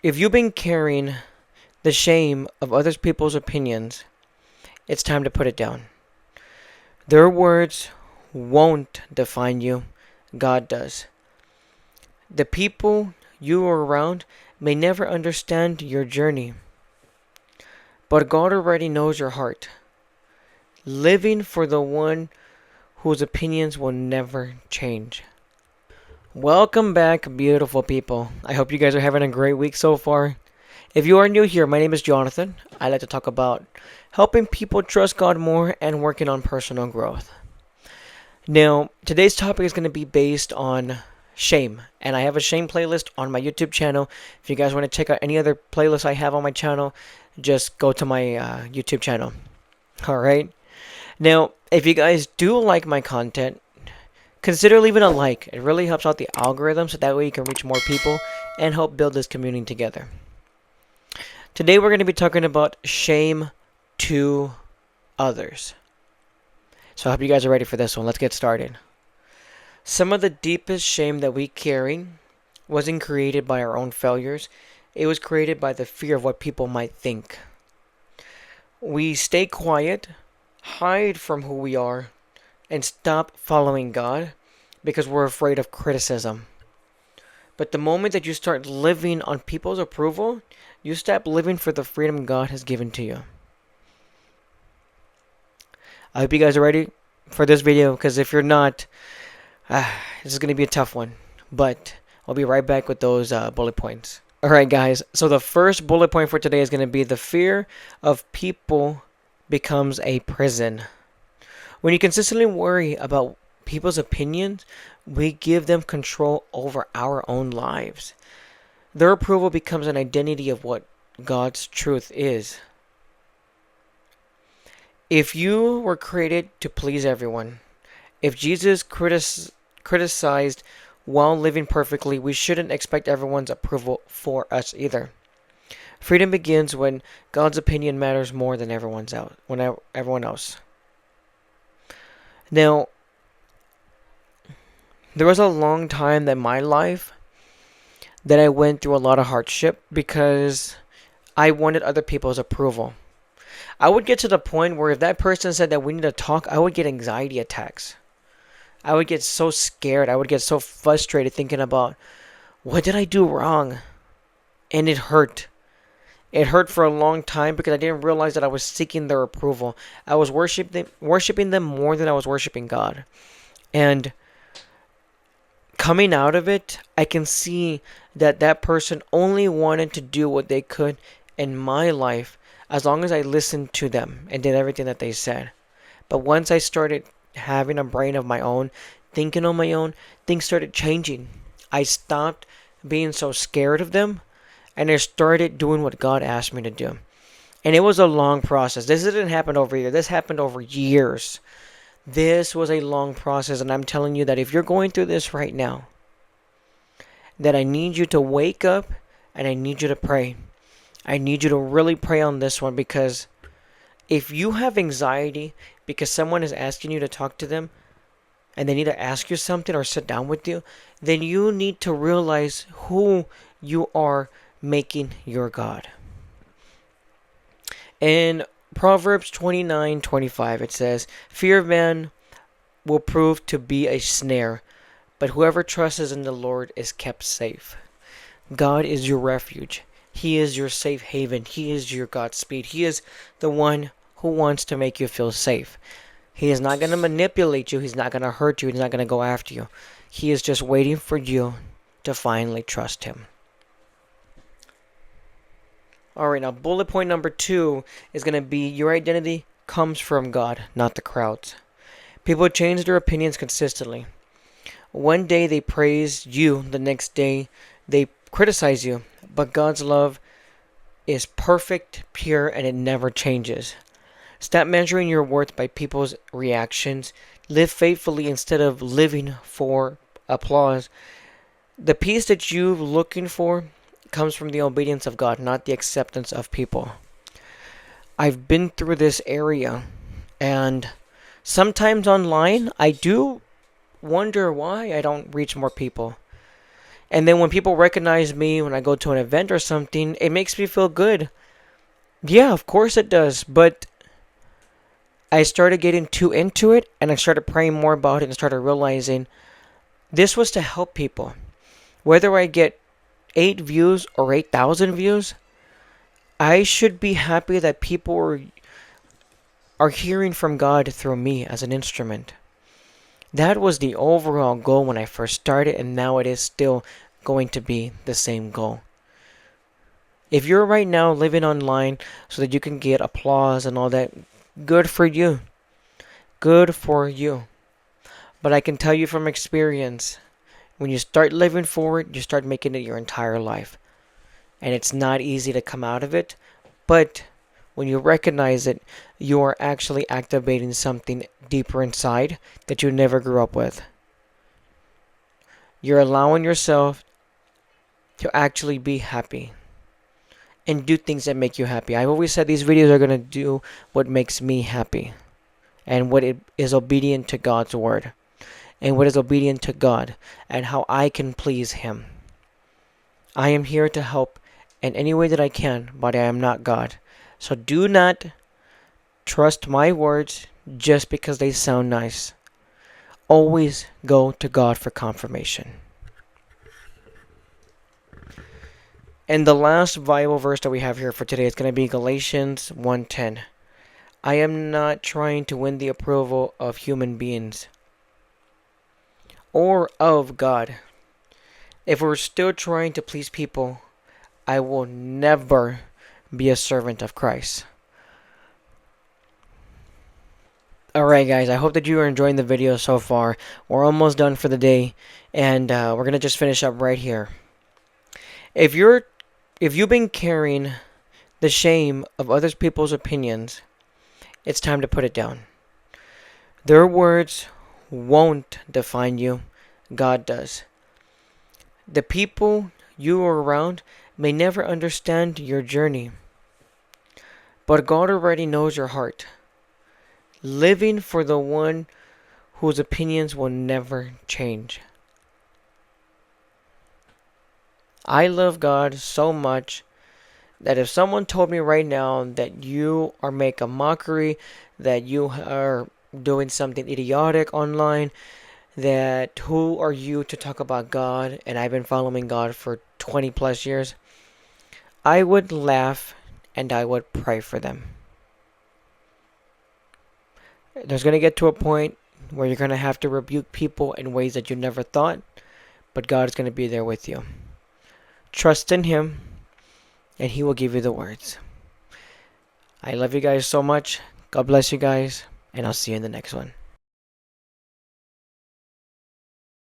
If you've been carrying the shame of other people's opinions, it's time to put it down. Their words won't define you, God does. The people you are around may never understand your journey, but God already knows your heart. Living for the one whose opinions will never change. Welcome back, beautiful people. I hope you guys are having a great week so far. If you are new here, my name is Jonathan. I like to talk about helping people trust God more and working on personal growth. Now, today's topic is going to be based on shame, and I have a shame playlist on my YouTube channel. If you guys want to check out any other playlists I have on my channel, just go to my YouTube channel. Alright? Now, if you guys do like my content, consider leaving a like. It really helps out the algorithm so that way you can reach more people and help build this community together. Today we're going to be talking about shame to others. So I hope you guys are ready for this one. Let's get started. Some of the deepest shame that we carry wasn't created by our own failures. It was created by the fear of what people might think. We stay quiet, hide from who we are, and stop following God because we're afraid of criticism. But the moment that you start living on people's approval, you stop living for the freedom God has given to you. I hope you guys are ready for this video, because if you're not, this is going to be a tough one. But I'll be right back with those bullet points. Alright guys, so the first bullet point for today is going to be the fear of people becomes a prison. When you consistently worry about people's opinions, we give them control over our own lives. Their approval becomes an identity of what God's truth is. If you were created to please everyone, if Jesus criticized while living perfectly, we shouldn't expect everyone's approval for us either. Freedom begins when God's opinion matters more than everyone else. Now, there was a long time in my life that I went through a lot of hardship because I wanted other people's approval. I would get to the point where if that person said that we need to talk, I would get anxiety attacks. I would get so scared. I would get so frustrated thinking about, what did I do wrong? And it hurt. It hurt for a long time because I didn't realize that I was seeking their approval. I was worshiping them more than I was worshiping God. And coming out of it, I can see that that person only wanted to do what they could in my life as long as I listened to them and did everything that they said. But once I started having a brain of my own, thinking on my own, things started changing. I stopped being so scared of them, and I started doing what God asked me to do. And it was a long process. This didn't happen over a year. This happened over years. This was a long process, and I'm telling you that if you're going through this right now, that I need you to wake up and I need you to pray. I need you to really pray on this one, because if you have anxiety because someone is asking you to talk to them and they need to ask you something or sit down with you, then you need to realize who you are making your God. In Proverbs 29:25, it says, "Fear of man will prove to be a snare, but whoever trusts in the Lord is kept safe." God is your refuge. He is your safe haven. He is your Godspeed. He is the one who wants to make you feel safe. He is not going to manipulate you. He's not going to hurt you. He's not going to go after you. He is just waiting for you to finally trust him. Alright, now bullet point number 2 is going to be your identity comes from God, not the crowds. People change their opinions consistently. One day they praise you, the next day they criticize you. But God's love is perfect, pure, and it never changes. Stop measuring your worth by people's reactions. Live faithfully instead of living for applause. The peace that you're looking for comes from the obedience of God, not the acceptance of people. I've been through this area, and sometimes online I do wonder why I don't reach more people. And then when people recognize me when I go to an event or something, it makes me feel good. Yeah, of course it does. But I started getting too into it, and I started praying more about it and started realizing this was to help people. Whether I get 8 views or 8,000 views, I should be happy that people are hearing from God through me as an instrument. That was the overall goal when I first started, and now it is still going to be the same goal. If you're right now living online so that you can get applause and all that, good for you. Good for you. But I can tell you from experience, when you start living for it, you start making it your entire life. And it's not easy to come out of it, but when you recognize it, you are actually activating something deeper inside that you never grew up with. You're allowing yourself to actually be happy and do things that make you happy. I've always said these videos are going to do what makes me happy and what it is obedient to God's word and what is obedient to God and how I can please Him. I am here to help in any way that I can, but I am not God. So do not trust my words just because they sound nice. Always go to God for confirmation. And the last Bible verse that we have here for today is going to be Galatians 1:10. I am not trying to win the approval of human beings or of God. If we're still trying to please people, I will never be a servant of Christ. Alright guys, I hope that you are enjoying the video so far. We're almost done for the day, and we're going to just finish up right here. If you've been carrying the shame of other people's opinions, it's time to put it down. Their words won't define you. God does. The people you are around may never understand your journey, but God already knows your heart. Living for the one whose opinions will never change. I love God so much that if someone told me right now that you are making a mockery, that you are doing something idiotic online, that who are you to talk about God, and I've been following God for 20 plus years, I would laugh and I would pray for them. There's going to get to a point where you're going to have to rebuke people in ways that you never thought, but God is going to be there with you. Trust in Him, and He will give you the words. I love you guys so much. God bless you guys, and I'll see you in the next one.